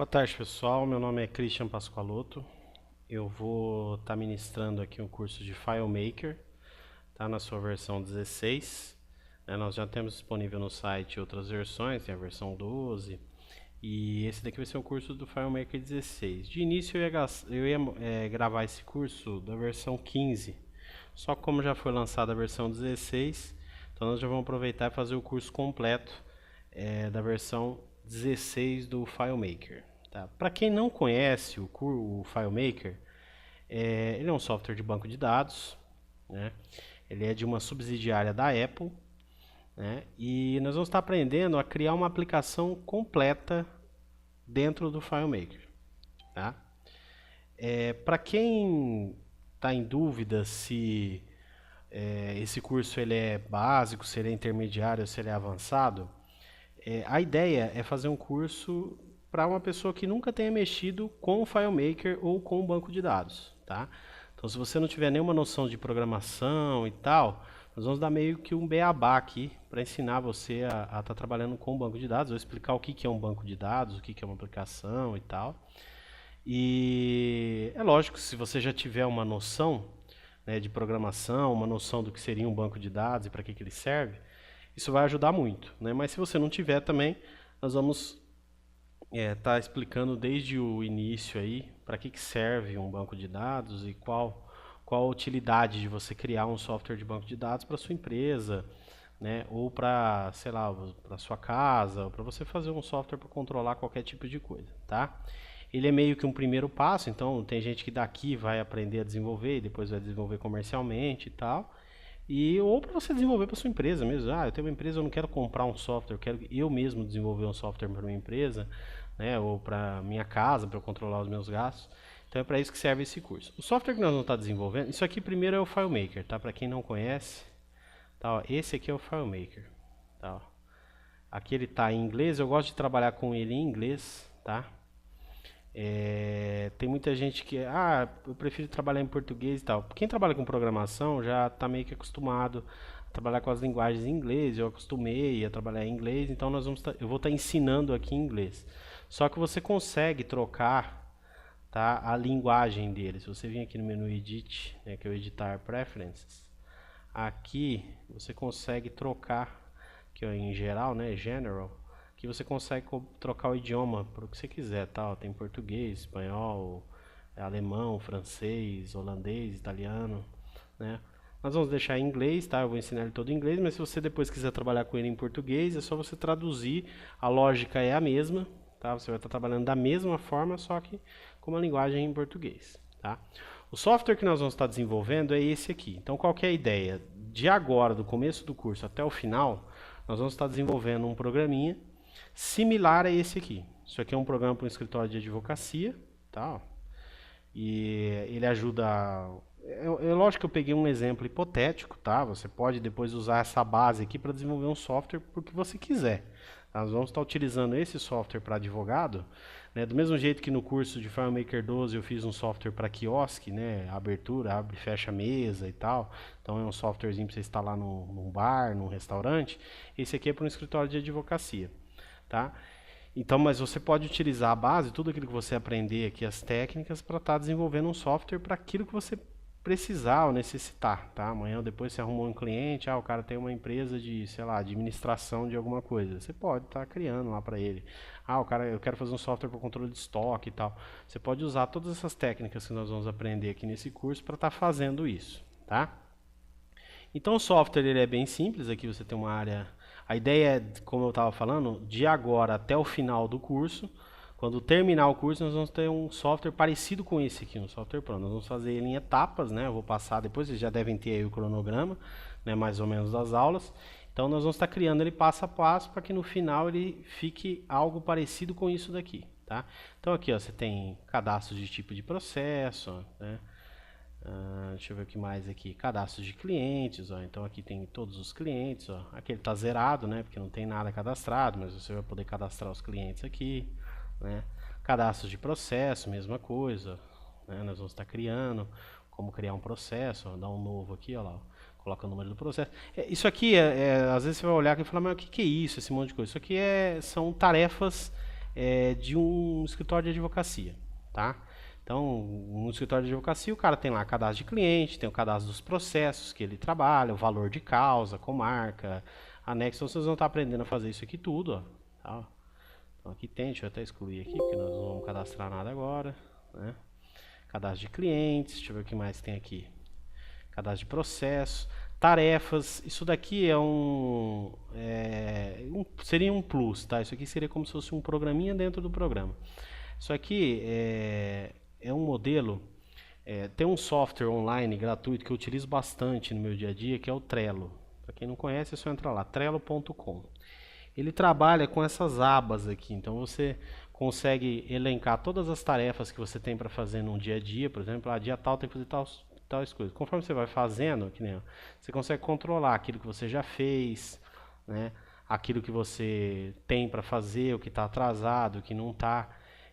Boa tarde, pessoal. Meu nome é Christian Pascoaloto. Eu vou estar ministrando aqui um curso de FileMaker, tá? Na sua versão 16. Nós já temos disponível no site outras versões, tem a versão 12. E esse daqui vai ser um curso do FileMaker 16. De início eu ia gravar esse curso da versão 15. Só que como já foi lançada a versão 16, então nós já vamos aproveitar e fazer o curso completo da versão 16 do FileMaker. Tá? Para quem não conhece o FileMaker, ele é um software de banco de dados, né? Ele é de uma subsidiária da Apple, né? E nós vamos estar aprendendo a criar uma aplicação completa dentro do FileMaker. Tá? Para quem está em dúvida se esse curso ele é básico, se ele é intermediário, se ele é avançado, a ideia é fazer um curso para uma pessoa que nunca tenha mexido com o FileMaker ou com o banco de dados, tá? Então, se você não tiver nenhuma noção de programação e tal, nós vamos dar meio que um beabá aqui para ensinar você a estar trabalhando com o banco de dados. Vou explicar o que é um banco de dados, o que é uma aplicação e tal. E é lógico, se você já tiver uma noção, né, de programação, uma noção do que seria um banco de dados e para que ele serve, isso vai ajudar muito, né? Mas se você não tiver também, nós vamos tá explicando desde o início aí para que serve um banco de dados e qual a utilidade de você criar um software de banco de dados para sua empresa, né? Ou para, sei lá, para sua casa, ou para você fazer um software para controlar qualquer tipo de coisa, tá? Ele é meio que um primeiro passo, então tem gente que daqui vai aprender a desenvolver e depois vai desenvolver comercialmente e tal. Ou para você desenvolver para sua empresa mesmo. Eu tenho uma empresa, eu não quero comprar um software, eu quero eu mesmo desenvolver um software para minha empresa, né, ou para minha casa, para eu controlar os meus gastos. Então é para isso que serve esse curso. O software que nós vamos estar desenvolvendo, isso aqui primeiro é o FileMaker, tá? Para quem não conhece, tá, ó, esse aqui é o FileMaker, tá, ó. Aqui ele está em inglês, eu gosto de trabalhar com ele em inglês, tá? Tem muita gente que eu prefiro trabalhar em português e tal. Quem trabalha com programação já está meio que acostumado a trabalhar com as linguagens em inglês. Eu acostumei a trabalhar em inglês, então eu vou estar ensinando aqui em inglês. Só que você consegue trocar, tá, a linguagem dele. Se você vir aqui no menu Edit, né, que é o Editar Preferences, aqui você consegue trocar, que é em geral, né, General, que você consegue trocar o idioma para o que você quiser, tá? Tem português, espanhol, alemão, francês, holandês, italiano, né? Nós vamos deixar em inglês, tá? Eu vou ensinar ele todo em inglês, mas se você depois quiser trabalhar com ele em português, é só você traduzir, a lógica é a mesma, tá? Você vai estar trabalhando da mesma forma, só que com uma linguagem em português, tá? O software que nós vamos estar desenvolvendo é esse aqui. Então, qual que é a ideia? De agora, do começo do curso até o final, nós vamos estar desenvolvendo um programinha similar a esse aqui. Isso aqui é um programa para um escritório de advocacia, tá? E ele ajuda. Lógico que eu peguei um exemplo hipotético, tá? Você pode depois usar essa base aqui para desenvolver um software porque você quiser. Nós vamos estar utilizando esse software para advogado, né? Do mesmo jeito que no curso de FileMaker 12 eu fiz um software para quiosque, né? Abertura, abre e fecha a mesa e tal. Então é um softwarezinho para você instalar num bar, num restaurante. Esse aqui é para um escritório de advocacia. Tá? Então, mas você pode utilizar a base, tudo aquilo que você aprender aqui, as técnicas, para estar desenvolvendo um software para aquilo que você precisar ou necessitar, tá? Amanhã ou depois você arrumou um cliente, o cara tem uma empresa de, sei lá, administração de alguma coisa. Você pode estar criando lá para ele. Eu quero fazer um software para controle de estoque e tal. Você pode usar todas essas técnicas que nós vamos aprender aqui nesse curso para estar fazendo isso, tá? Então o software ele é bem simples, aqui você tem uma área. A ideia é, como eu estava falando, de agora até o final do curso. Quando terminar o curso, nós vamos ter um software parecido com esse aqui, um software pronto. Nós vamos fazer ele em etapas, né? Eu vou passar depois, vocês já devem ter aí o cronograma, né? Mais ou menos das aulas. Então nós vamos estar criando ele passo a passo para que no final ele fique algo parecido com isso daqui, tá? Então aqui, ó, você tem cadastro de tipo de processo, né? Deixa eu ver o que mais aqui, cadastro de clientes, ó. Então aqui tem todos os clientes, ó. Aqui ele está zerado, né, porque não tem nada cadastrado, mas você vai poder cadastrar os clientes aqui, né? Cadastro de processo, mesma coisa, né? Nós vamos estar criando, como criar um processo, ó. Dá um novo aqui, ó lá, ó. Coloca o número do processo. Isso aqui, às vezes você vai olhar e falar, mas o que é isso, esse monte de coisa? Isso aqui são tarefas de um escritório de advocacia, tá? Então, no escritório de advocacia, o cara tem lá cadastro de cliente, tem o cadastro dos processos que ele trabalha, o valor de causa, comarca, anexo. Então, vocês vão estar aprendendo a fazer isso aqui tudo, ó. Tá? Então, aqui tem, deixa eu até excluir aqui, porque nós não vamos cadastrar nada agora, né? Cadastro de clientes, deixa eu ver o que mais tem aqui. Cadastro de processo, tarefas, isso daqui seria um plus, tá? Isso aqui seria como se fosse um programinha dentro do programa. Isso aqui é um modelo, tem um software online gratuito que eu utilizo bastante no meu dia a dia, que é o Trello. Para quem não conhece, é só entrar lá, trello.com. Ele trabalha com essas abas aqui, então você consegue elencar todas as tarefas que você tem para fazer num dia a dia, por exemplo, dia tal tem que fazer tais coisas. Conforme você vai fazendo, você consegue controlar aquilo que você já fez, né? Aquilo que você tem para fazer, o que está atrasado, o que não está.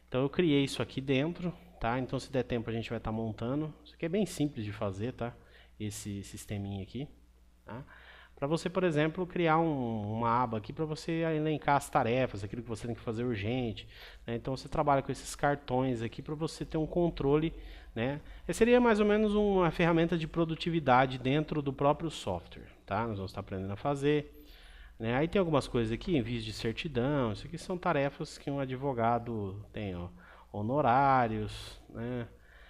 Então eu criei isso aqui dentro, tá? Então se der tempo a gente vai estar montando. Isso aqui é bem simples de fazer, tá? Esse sisteminha aqui, tá? Para você, por exemplo, criar uma aba aqui para você elencar as tarefas, aquilo que você tem que fazer urgente, né? Então você trabalha com esses cartões aqui para você ter um controle, né? Essa seria mais ou menos uma ferramenta de produtividade dentro do próprio software, tá? Nós vamos estar aprendendo a fazer, né? Aí tem algumas coisas aqui, envios de certidão, isso aqui são tarefas que um advogado tem, ó, honorários, né?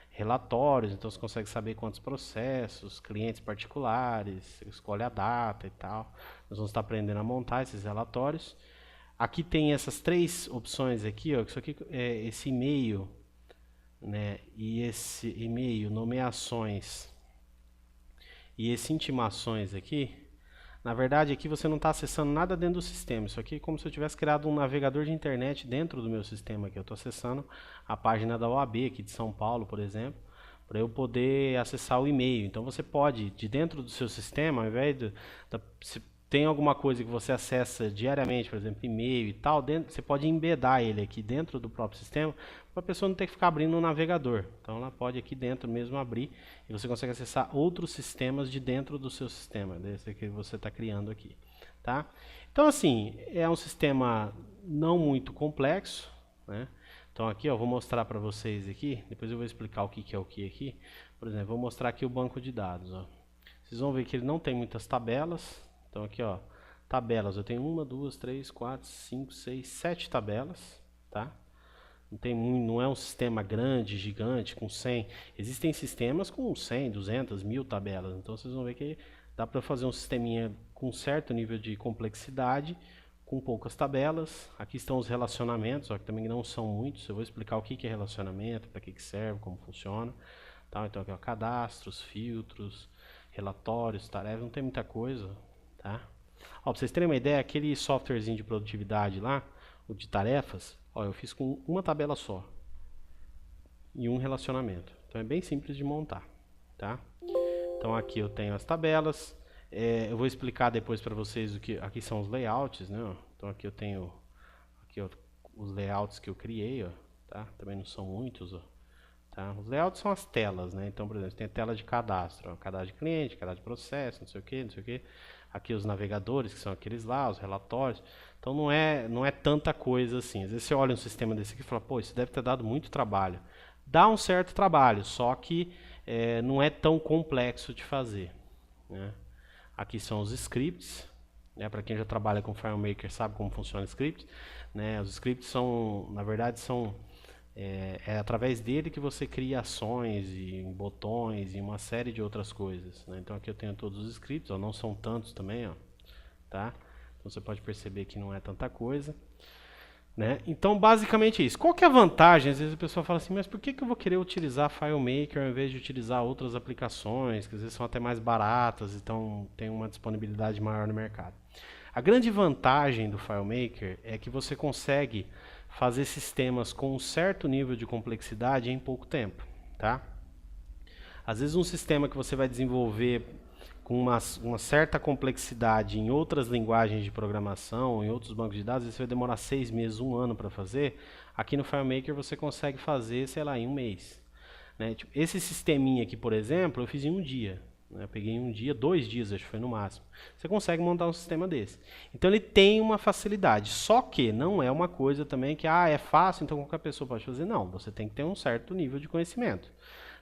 Relatórios, então você consegue saber quantos processos, clientes particulares, você escolhe a data e tal. Nós vamos estar aprendendo a montar esses relatórios. Aqui tem essas três opções aqui, ó, isso aqui é esse e-mail, né? E esse e-mail, nomeações e esse intimações aqui. Na verdade, aqui você não está acessando nada dentro do sistema. Isso aqui é como se eu tivesse criado um navegador de internet dentro do meu sistema aqui. Eu estou acessando a página da OAB aqui de São Paulo, por exemplo, para eu poder acessar o e-mail. Então você pode, de dentro do seu sistema, ao invés se tem alguma coisa que você acessa diariamente, por exemplo, e-mail e tal, você pode embedar ele aqui dentro do próprio sistema, para a pessoa não ter que ficar abrindo o navegador. Então ela pode aqui dentro mesmo abrir e você consegue acessar outros sistemas de dentro do seu sistema, desse que você está criando aqui, tá? Então assim, é um sistema não muito complexo, né? Então aqui, ó, vou mostrar para vocês aqui, depois eu vou explicar o que é o que aqui. Por exemplo, vou mostrar aqui o banco de dados, ó. Vocês vão ver que ele não tem muitas tabelas. Então aqui, ó, tabelas, eu tenho 1, 2, 3, 4, 5, 6, 7 tabelas, tá? Não é um sistema grande, gigante, com 100. Existem sistemas com 100, 200, 1000 tabelas. Então vocês vão ver que dá para fazer um sisteminha com certo nível de complexidade, com poucas tabelas. Aqui estão os relacionamentos, ó, que também não são muitos. Eu vou explicar o que é relacionamento, para que serve, como funciona. Tá? Então aqui, ó, cadastros, filtros, relatórios, tarefas, não tem muita coisa. Tá? Ó, pra vocês terem uma ideia, aquele softwarezinho de produtividade lá, o de tarefas, ó, eu fiz com uma tabela só e um relacionamento. Então é bem simples de montar, tá? Então aqui eu tenho as tabelas, eu vou explicar depois para vocês o que aqui são os layouts, né? Então aqui eu tenho aqui, ó, os layouts que eu criei, ó, tá? Também não são muitos, ó. Tá? Os layouts são as telas, né? Então, por exemplo, tem a tela de cadastro, ó, cadastro de cliente, cadastro de processo, não sei o que, não sei o que. Aqui os navegadores, que são aqueles lá, os relatórios. Então não é tanta coisa assim. Às vezes você olha um sistema desse aqui e fala, pô, isso deve ter dado muito trabalho. Dá um certo trabalho, só que não é tão complexo de fazer, né? Aqui são os scripts, né? Para quem já trabalha com FileMaker sabe como funciona o script, né? Os scripts são, na verdade, é através dele que você cria ações e botões e uma série de outras coisas, né? Então aqui eu tenho todos os scripts, ó, não são tantos também, ó, tá? Então você pode perceber que não é tanta coisa, né? Então basicamente é isso. Qual que é a vantagem? Às vezes a pessoa fala assim, mas por que eu vou querer utilizar FileMaker ao invés de utilizar outras aplicações, que às vezes são até mais baratas, então tem uma disponibilidade maior no mercado? A grande vantagem do FileMaker é que você consegue fazer sistemas com um certo nível de complexidade em pouco tempo, tá? Às vezes um sistema que você vai desenvolver com uma certa complexidade em outras linguagens de programação, em outros bancos de dados, você vai demorar 6 meses, 1 ano para fazer. Aqui no FileMaker você consegue fazer, sei lá, em 1 mês, né? Tipo, esse sisteminha aqui, por exemplo, eu fiz em 1 dia. né? Eu peguei um dia, 2 dias, acho que foi no máximo. Você consegue montar um sistema desse. Então ele tem uma facilidade, só que não é uma coisa também que é fácil, então qualquer pessoa pode fazer. Não, você tem que ter um certo nível de conhecimento,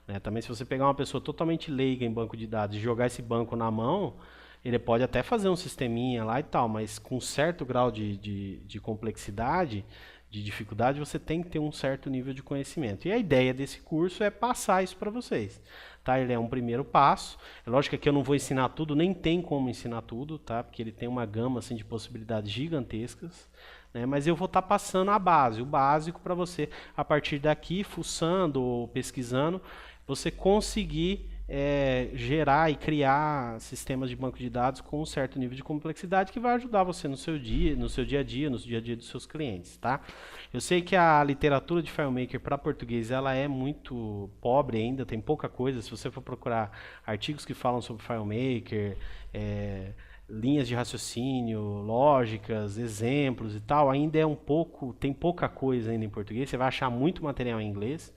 né? Também se você pegar uma pessoa totalmente leiga em banco de dados e jogar esse banco na mão, ele pode até fazer um sisteminha lá e tal, mas com certo grau de complexidade, de dificuldade, você tem que ter um certo nível de conhecimento. E a ideia desse curso é passar isso para vocês. Tá? Ele é um primeiro passo. É lógico que eu não vou ensinar tudo, nem tem como ensinar tudo, tá? Porque ele tem uma gama assim, de possibilidades gigantescas. Né? Mas eu vou estar passando a base, o básico para você, a partir daqui, fuçando ou pesquisando, você conseguir gerar e criar sistemas de banco de dados com um certo nível de complexidade que vai ajudar você no seu dia a dia dos seus clientes, tá? Eu sei que a literatura de FileMaker para português ela é muito pobre ainda, tem pouca coisa. Se você for procurar artigos que falam sobre FileMaker, linhas de raciocínio, lógicas, exemplos e tal, ainda tem pouca coisa ainda em português. Você vai achar muito material em inglês,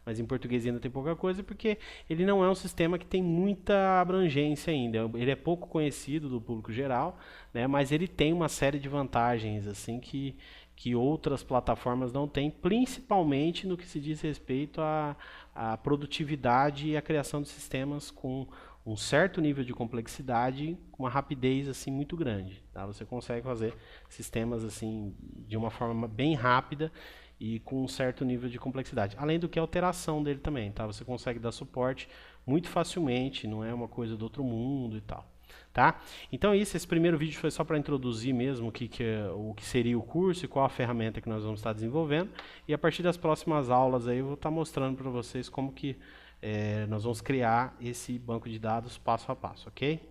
mas em português ainda tem pouca coisa, porque ele não é um sistema que tem muita abrangência ainda. Ele é pouco conhecido do público geral, né, mas ele tem uma série de vantagens assim que outras plataformas não têm, principalmente no que se diz respeito à produtividade e à criação de sistemas com um certo nível de complexidade, com uma rapidez assim muito grande. Tá? Você consegue fazer sistemas assim de uma forma bem rápida e com um certo nível de complexidade. Além do que a alteração dele também, tá? Você consegue dar suporte muito facilmente, não é uma coisa do outro mundo e tal. Tá? Então é isso, esse primeiro vídeo foi só para introduzir mesmo o que seria o curso e qual a ferramenta que nós vamos estar desenvolvendo. E a partir das próximas aulas aí eu vou estar mostrando para vocês como que nós vamos criar esse banco de dados passo a passo, ok?